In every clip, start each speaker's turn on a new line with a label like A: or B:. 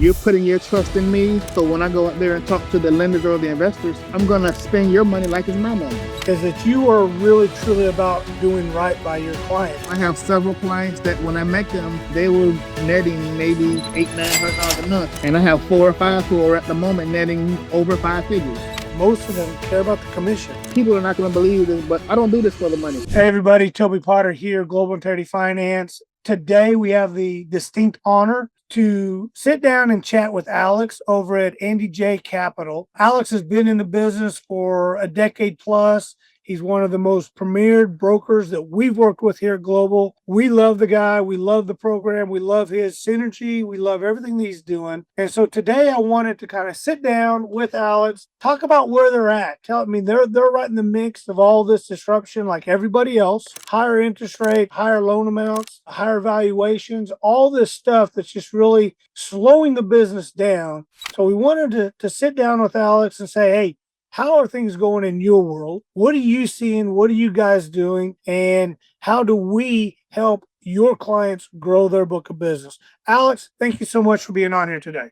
A: you're putting your trust in me. So when I go out there and talk to the lenders or the investors, I'm going to spend your money like it's my money.
B: Is that you are really truly about doing right by your client.
A: I have several clients that when I met them, they were netting maybe $800-900 a month. And I have 4 or 5 who are at the moment netting over 5 figures.
B: Most of them care about the commission.
A: People are not going to believe this, but I don't do this for the money.
B: Hey everybody, Toby Potter here, Global Integrity Finance. Today we have the distinct honor to sit down and chat with Alex over at Andy J Capital. Alex has been in the business for a decade plus. He's one of the most premier brokers that we've worked with here at Global. We love the guy. We love the program. We love his synergy. We love everything that he's doing. And so today I wanted to kind of sit down with Alex, talk about where they're at. They're right in the mix of all this disruption like everybody else. Higher interest rate, higher loan amounts, higher valuations, all this stuff that's just really slowing the business down. So we wanted to sit down with Alex and say, hey, how are things going in your world? What are you seeing? What are you guys doing? And how do we help your clients grow their book of business? Alex, thank you so much for being on here today.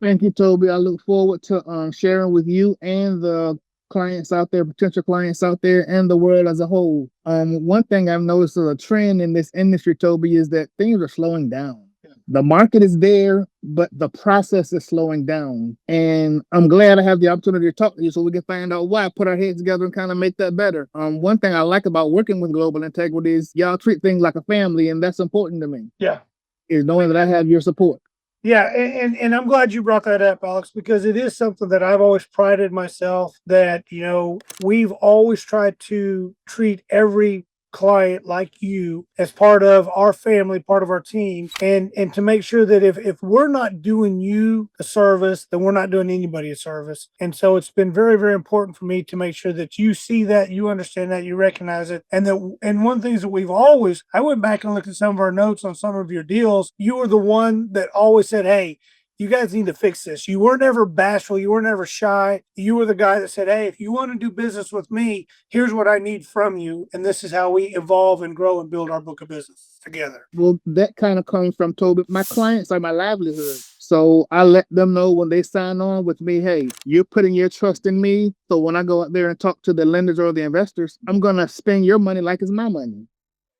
A: Thank you, Toby. I look forward to sharing with you and the clients out there, potential clients out there, and the world as a whole. One thing I've noticed is a trend in this industry, Toby, is that things are slowing down. The market is there, but the process is slowing down. And I'm glad I have the opportunity to talk to you so we can find out why, put our heads together and kind of make that better. One thing I like about working with Global Integrity is y'all treat things like a family, and that's important to me.
B: Yeah.
A: Is knowing that I have your support.
B: Yeah, and I'm glad you brought that up, Alex, because it is something that I've always prided myself that, we've always tried to treat every client like you as part of our family, part of our team, and to make sure that if we're not doing you a service, then we're not doing anybody a service. And so it's been very, very important for me to make sure that you see that, you understand that, you recognize it. And one of the things that I went back and looked at some of our notes on some of your deals. You were the one that always said, hey, you guys need to fix this. You were never bashful. You were never shy. You were the guy that said, hey, if you want to do business with me, here's what I need from you. And this is how we evolve and grow and build our book of business together.
A: Well, that kind of comes from Toby. My clients are my livelihood. So I let them know when they sign on with me, hey, you're putting your trust in me. So when I go out there and talk to the lenders or the investors, I'm going to spend your money like it's my money.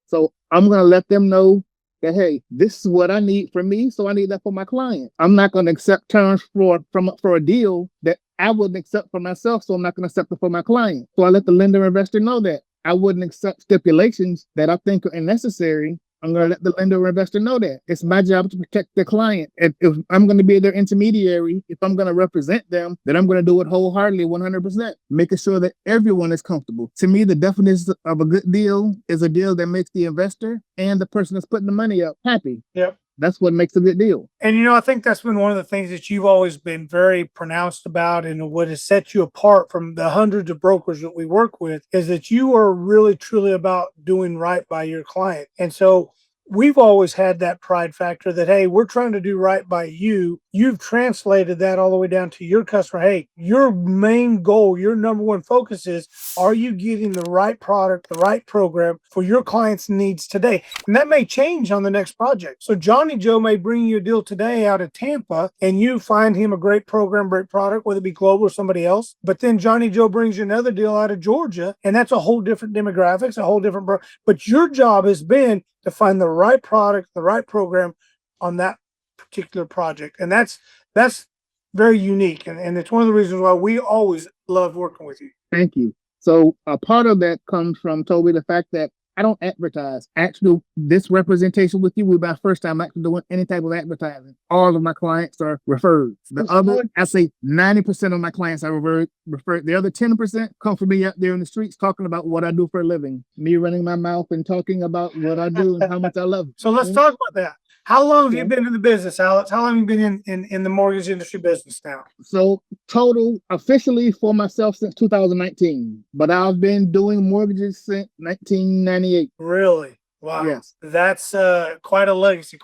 A: So I'm going to let them know that, hey, this is what I need from me, so I need that for my client. I'm not going to accept terms for a deal that I wouldn't accept for myself, so I'm not going to accept it for my client. So I let the lender or investor know that I wouldn't accept stipulations that I think are necessary. I'm going to let the lender or investor know that. It's my job to protect the client. And if I'm going to be their intermediary, if I'm going to represent them, then I'm going to do it wholeheartedly, 100%, making sure that everyone is comfortable. To me, the definition of a good deal is a deal that makes the investor and the person that's putting the money up happy.
B: Yep.
A: That's what makes a good deal.
B: And, I think that's been one of the things that you've always been very pronounced about, and what has set you apart from the hundreds of brokers that we work with is that you are really, truly about doing right by your client. And so we've always had that pride factor that, hey, we're trying to do right by you. You've translated that all the way down to your customer. Hey, your main goal, your number one focus is, are you getting the right product, the right program for your client's needs today? And that may change on the next project. So Johnny Joe may bring you a deal today out of Tampa, and you find him a great program, great product, whether it be Global or somebody else. But then Johnny Joe brings you another deal out of Georgia, and that's a whole different demographics, a whole different, but your job has been to find the right product, the right program on that particular project. And that's very unique. And it's one of the reasons why we always love working with you.
A: Thank you. So a part of that comes from, Toby, the fact that I don't advertise. Actually, this representation with you will be my first time actually doing any type of advertising. All of my clients are referred. I say 90% of my clients are referred. The other 10% come from me out there in the streets talking about what I do for a living. Me running my mouth and talking about what I do and how much I love it.
B: So let's talk about that. How long have you been in the business, Alex? How long have you been in the mortgage industry business now?
A: So total officially for myself since 2019, but I've been doing mortgages since 1998.
B: Really? Wow.
A: Yes.
B: That's quite a legacy,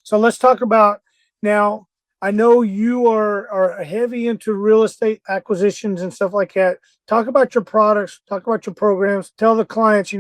B: So let's talk about now. I know you are heavy into real estate acquisitions and stuff like that. Talk about your products, talk about your programs, tell the clients,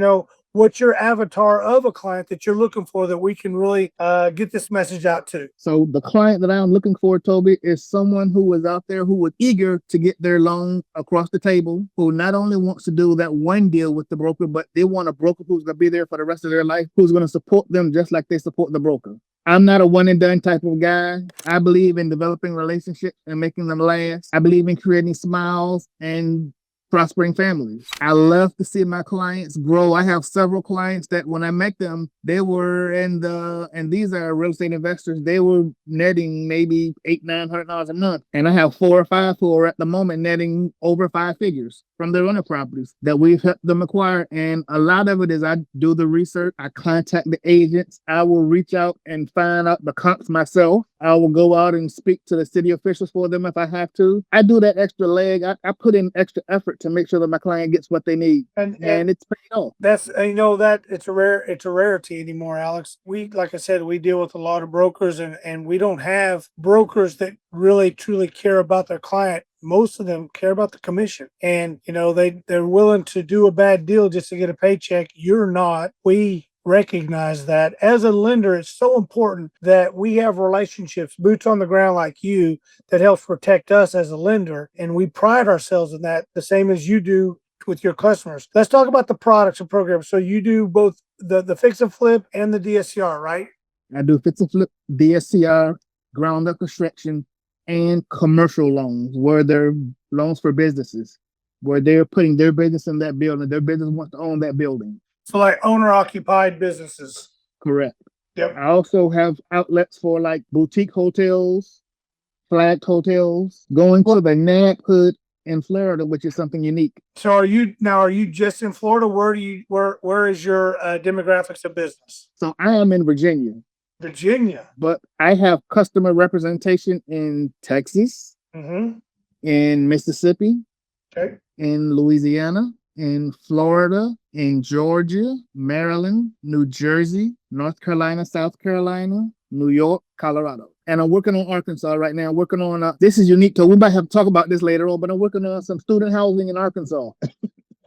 B: what's your avatar of a client that you're looking for that we can really get this message out to?
A: So the client that I'm looking for, Toby, is someone who is out there who was eager to get their loan across the table, who not only wants to do that one deal with the broker, but they want a broker who's going to be there for the rest of their life, who's going to support them just like they support the broker. I'm not a one and done type of guy. I believe in developing relationships and making them last. I believe in creating smiles and prospering families. I love to see my clients grow. I have several clients that when I met them, they were and these are real estate investors, they were netting maybe $800-900 a month. And I have 4 or 5 who are at the moment netting over 5 figures from their rental properties that we've helped them acquire. And a lot of it is I do the research, I contact the agents, I will reach out and find out the comps myself. I will go out and speak to the city officials for them if I have to. I do that extra leg. I put in extra effort to make sure that my client gets what they need, and it's paid off.
B: That's that it's a rarity anymore, Alex. We, like I said, we deal with a lot of brokers, and we don't have brokers that really truly care about their client. Most of them care about the commission, and they're willing to do a bad deal just to get a paycheck. You're not. We recognize that as a lender, it's so important that we have relationships, boots on the ground like you, that helps protect us as a lender. And we pride ourselves in that, the same as you do with your customers. Let's talk about the products and programs. So you do both the fix and flip and the DSCR, right?
A: I do fix and flip, DSCR, ground up construction, and commercial loans, where they're loans for businesses, where they're putting their business in that building. Their business wants to own that building.
B: So like owner occupied businesses.
A: Correct.
B: Yep.
A: I also have outlets for like boutique hotels, flagged hotels, going to the neighborhood in Florida, which is something unique.
B: So are you just in Florida? Where is your demographics of business?
A: So I am in Virginia.
B: Virginia.
A: But I have customer representation in Texas, in Mississippi,
B: okay,
A: in Louisiana, in Florida, in Georgia, Maryland, New Jersey, North Carolina, South Carolina, New York, Colorado. And I'm working on Arkansas right now. I'm working on, this is unique, so we might have to talk about this later on, but I'm working on some student housing in Arkansas.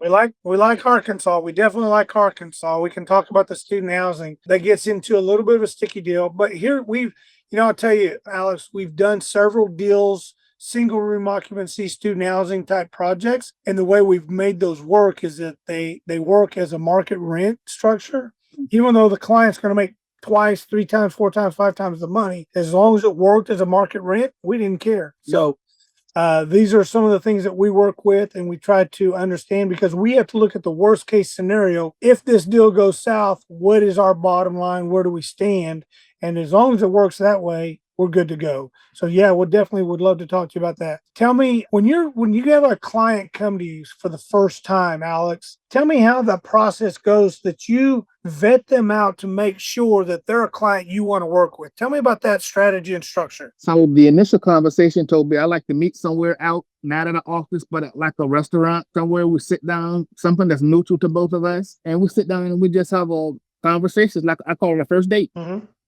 B: We like Arkansas. We definitely like Arkansas. We can talk about the student housing. That gets into a little bit of a sticky deal. But here I'll tell you, Alex, we've done several deals, single room occupancy, student housing type projects. And the way we've made those work is that they work as a market rent structure. Even though the client's going to make twice, 3 times, 4 times, 5 times the money, as long as it worked as a market rent, we didn't care. So these are some of the things that we work with and we try to understand, because we have to look at the worst case scenario. If this deal goes south, what is our bottom line? Where do we stand? And as long as it works that way, we're good to go. So yeah, we definitely would love to talk to you about that. Tell me, when you have a client come to you for the first time, Alex, tell me how the process goes that you vet them out to make sure that they're a client you want to work with. Tell me about that strategy and structure.
A: So the initial conversation, Toby, I like to meet somewhere out, not in an office, but at like a restaurant somewhere. We sit down, something that's neutral to both of us, and we sit down and we just have a conversation, like I call it a first date.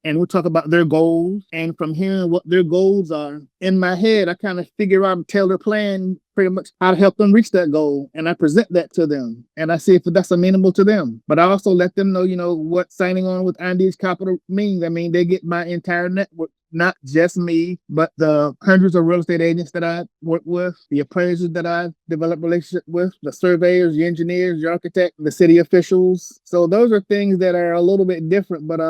A: And we'll talk about their goals. And from hearing what their goals are, in my head, I kind of figure out and tailor plan pretty much how to help them reach that goal. And I present that to them. And I see if that's amenable to them. But I also let them know, what signing on with Andes Capital means. I mean, they get my entire network, not just me, but the hundreds of real estate agents that I work with, the appraisers that I develop relationship with, the surveyors, the engineers, the architect, the city officials. So those are things that are a little bit different, but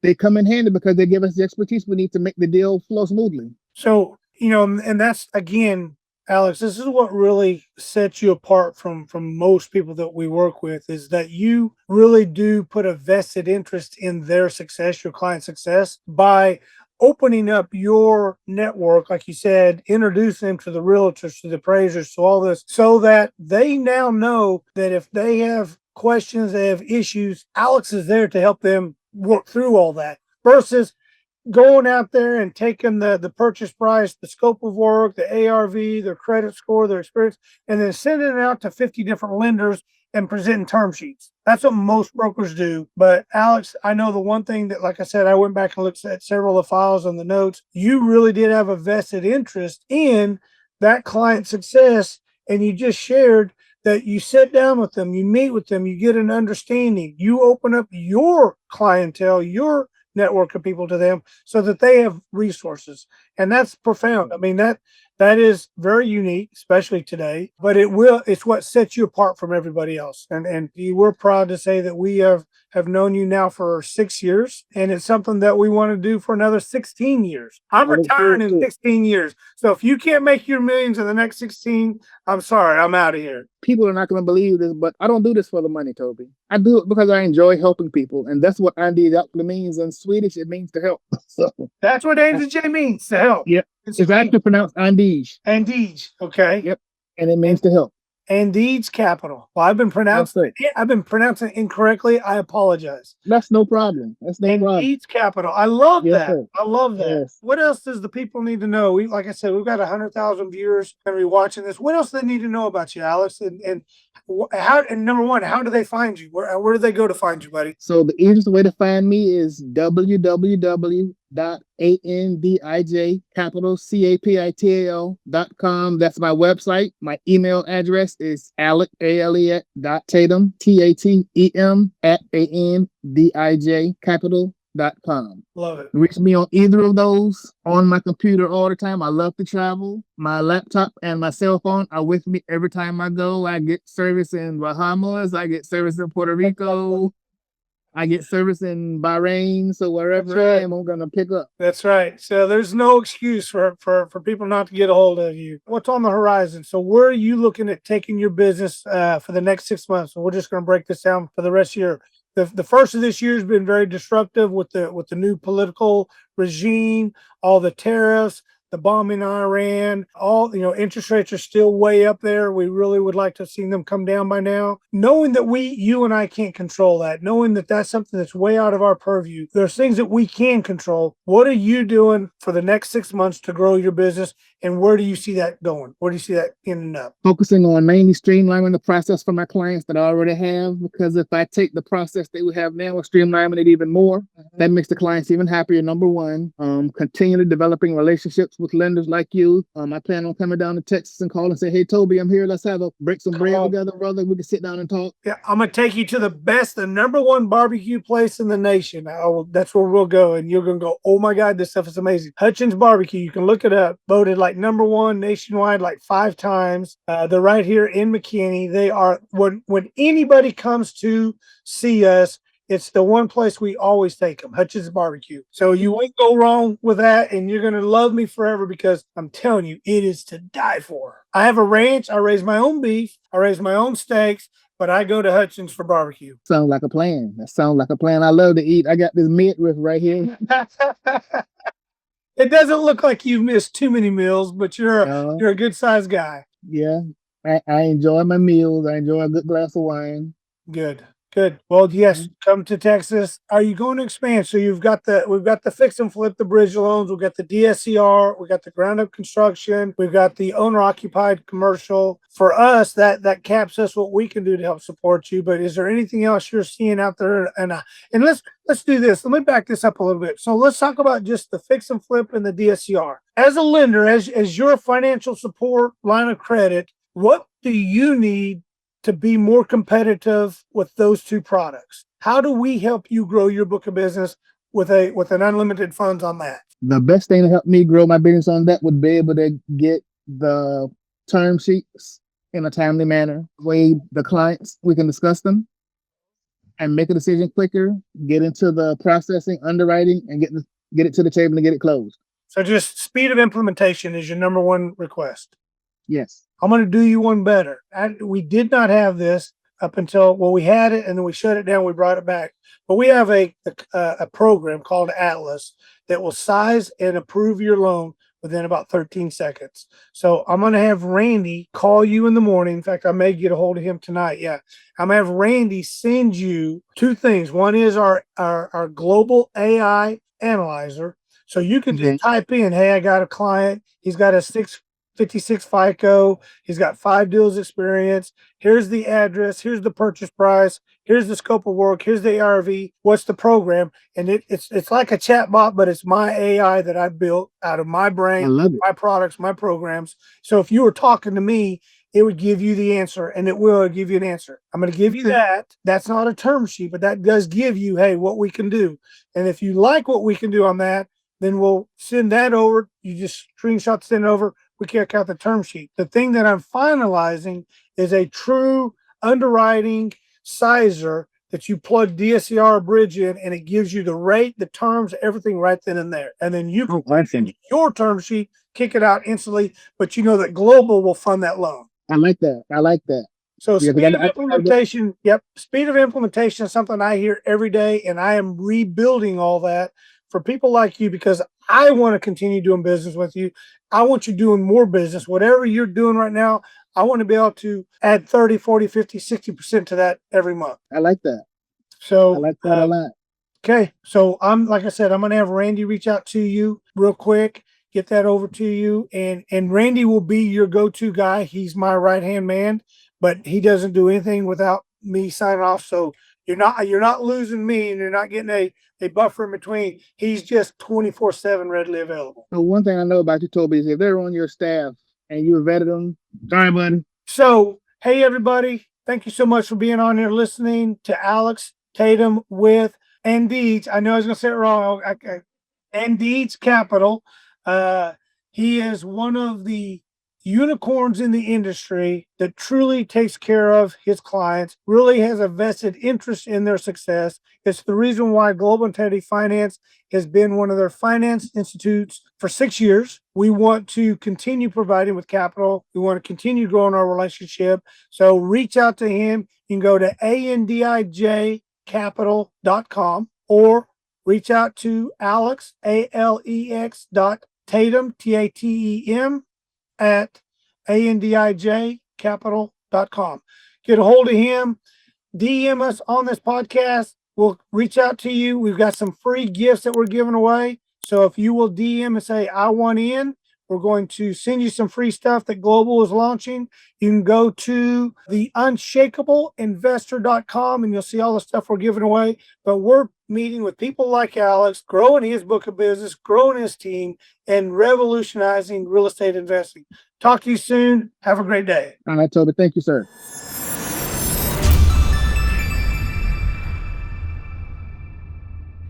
A: they come in handy because they give us the expertise we need to make the deal flow smoothly.
B: So, and that's, again, Alex, this is what really sets you apart from most people that we work with, is that you really do put a vested interest in their success, your client's success, by opening up your network, like you said, introduce them to the realtors, to the appraisers, to all this, so that they now know that if they have questions, they have issues, Alex is there to help them work through all that, versus going out there and taking the purchase price, the scope of work, the ARV, their credit score, their experience, and then sending it out to 50 different lenders and presenting term sheets. That's what most brokers do. But Alex, I know the one thing that, like I said, I went back and looked at several of the files on the notes. You really did have a vested interest in that client success. And you just shared that you sit down with them, you meet with them, you get an understanding, you open up your clientele, your network of people to them so that they have resources. And that's profound. I mean, that is very unique, especially today, but it's what sets you apart from everybody else. And we're proud to say that we have known you now for 6 years, and it's something that we want to do for another 16 years. I'm retiring in 16 years. So if you can't make your millions in the next 16, I'm sorry, I'm out of here.
A: People are not going to believe this, but I don't do this for the money, Toby. I do it because I enjoy helping people. And that's what Andy actually means. In Swedish, it means to help. So
B: that's what AJ means, to help.
A: Yeah. It's actually pronounced Andij.
B: Andij, okay.
A: Yep. And it means to help.
B: Andij Capital. Well, I've been pronouncing it incorrectly. I apologize.
A: That's no problem. That's no problem.
B: Andij Capital. I love that.
A: Sir.
B: I love that.
A: Yes.
B: What else does the people need to know? Like I said, we've got 100,000 viewers going to be watching this. What else do they need to know about you, Alex? And how? And number one, how do they find you? Where do they go to find you, buddy?
A: So the easiest way to find me is www.andijcapital.com. That's my website. My email address is Tatum, TATEM @andijcapital.com.
B: Love it.
A: Reach me on either of those on my computer all the time. I love to travel. My laptop and my cell phone are with me every time I go. I get service in Bahamas. I get service in Puerto Rico. I get service in Bahrain. So wherever I am, I'm going to pick up.
B: That's right. So there's no excuse for people not to get a hold of you. What's on the horizon? So where are you looking at taking your business for the next 6 months? So we're just going to break this down for the rest of the year. The first of this year has been very disruptive with the new political regime, all the tariffs, the bomb in Iran, interest rates are still way up there. We really would like to have seen them come down by now. Knowing that you and I can't control that, knowing that that's something that's way out of our purview, there's things that we can control. What are you doing for the next 6 months to grow your business? And where do you see that going? Where do you see that ending up?
A: Focusing on mainly streamlining the process for my clients that I already have, because if I take the process that we have now and streamline it even more, that makes the clients even happier, number one. Continually developing relationships with lenders like you. I plan on coming down to Texas and call and say, hey, Toby, I'm here. Let's break some bread together, brother. We can sit down and talk.
B: Yeah, I'm going to take you to the number one barbecue place in the nation. That's where we'll go. And you're going to go, oh my God, this stuff is amazing. Hutchins Barbecue. You can look it up. Voted like number one nationwide like 5 times. They're right here in McKinney. They are, when anybody comes to see us, it's the one place we always take them, Hutchins Barbecue. So you won't go wrong with that, and you're going to love me forever because I'm telling you, it is to die for. I have a ranch. I raise my own beef. I raise my own steaks, but I go to Hutchins for barbecue.
A: Sounds like a plan. That sounds like a plan. I love to eat. I got this midriff right here.
B: It doesn't look like you've missed too many meals, but you're a good-sized guy.
A: Yeah, I enjoy my meals. I enjoy a good glass of wine.
B: Good. Well, yes, come to Texas. Are you going to expand? So we've got the fix and flip, the bridge loans. We've got the DSCR. We got the ground up construction. We've got the owner occupied commercial. For us, that caps us what we can do to help support you. But is there anything else you're seeing out there? And let's do this. Let me back this up a little bit. So let's talk about just the fix and flip and the DSCR. As a lender, as your financial support line of credit, what do you need to be more competitive with those two products? How do we help you grow your book of business with an unlimited funds on that?
A: The best thing to help me grow my business on that would be able to get the term sheets in a timely manner, way the clients, we can discuss them and make a decision quicker, get into the processing, underwriting, and get it to the table and get it closed.
B: So just speed of implementation is your number one request.
A: Yes.
B: I'm going to do you one better. We did not have this up until, we had it and then we shut it down. We brought it back. But we have a program called Atlas that will size and approve your loan within about 13 seconds. So I'm going to have Randy call you in the morning. In fact, I may get a hold of him tonight. Yeah. I'm going to have Randy send you 2 things. One is our global AI analyzer. So you can just type in, hey, I got a client. He's got a 656 FICO. He's got 5 deals experience. Here's the address. Here's the purchase price. Here's the scope of work. Here's the ARV. What's the program? And it's like a chat bot, but it's my AI that I built out of my brain, my products, my programs. So if you were talking to me, it would give you the answer, and it will give you an answer. I'm going to give you that. That's not a term sheet, but that does give you, hey, what we can do. And if you like what we can do on that, then we'll send that over. You just screenshot, send it over. We can't count the term sheet. The thing that I'm finalizing is a true underwriting sizer that you plug DSCR bridge in, and it gives you the rate, the terms, everything right then and there. And then you can your term sheet, kick it out instantly, but you know that Global will fund that loan.
A: I like that. I like that.
B: So speed of implementation, speed of implementation is something I hear every day, and I am rebuilding all that for people like you because I want to continue doing business with you. I want you doing more business. Whatever you're doing right now, I want to be able to add 30, 40, 50, 60% to that every month.
A: I like that.
B: So
A: I like that a lot.
B: Okay. So like I said, I'm going to have Randy reach out to you real quick, get that over to you. And Randy will be your go-to guy. He's my right-hand man, but he doesn't do anything without me signing off. So you're not losing me, and you're not getting a buffer in between. He's just 24/7 readily available.
A: So one thing I know about you, Toby, is if they're on your staff and you vetted them, sorry, buddy.
B: So, hey, everybody. Thank you so much for being on here listening to Alex Tatum with Andeeds. I know I was going to say it wrong. Andeeds Capital. He is one of the unicorns in the industry that truly takes care of his clients, really has a vested interest in their success. It's the reason why Global Integrity Finance has been one of their finance institutes for 6 years. We want to continue providing with capital. We want to continue growing our relationship. So reach out to him. You can go to andijcapital.com or reach out to Alex, Alex.Tatum, Tatem, at andijcapital.com. Get a hold of him, DM us on this podcast. We'll reach out to you. We've got some free gifts that we're giving away. So if you will DM and say, I want in, we're going to send you some free stuff that Global is launching. You can go to the unshakableinvestor.com and you'll see all the stuff we're giving away. But we're meeting with people like Alex, growing his book of business, growing his team, and revolutionizing real estate investing. Talk to you soon. Have a great day.
A: All right, Toby. Thank you, sir.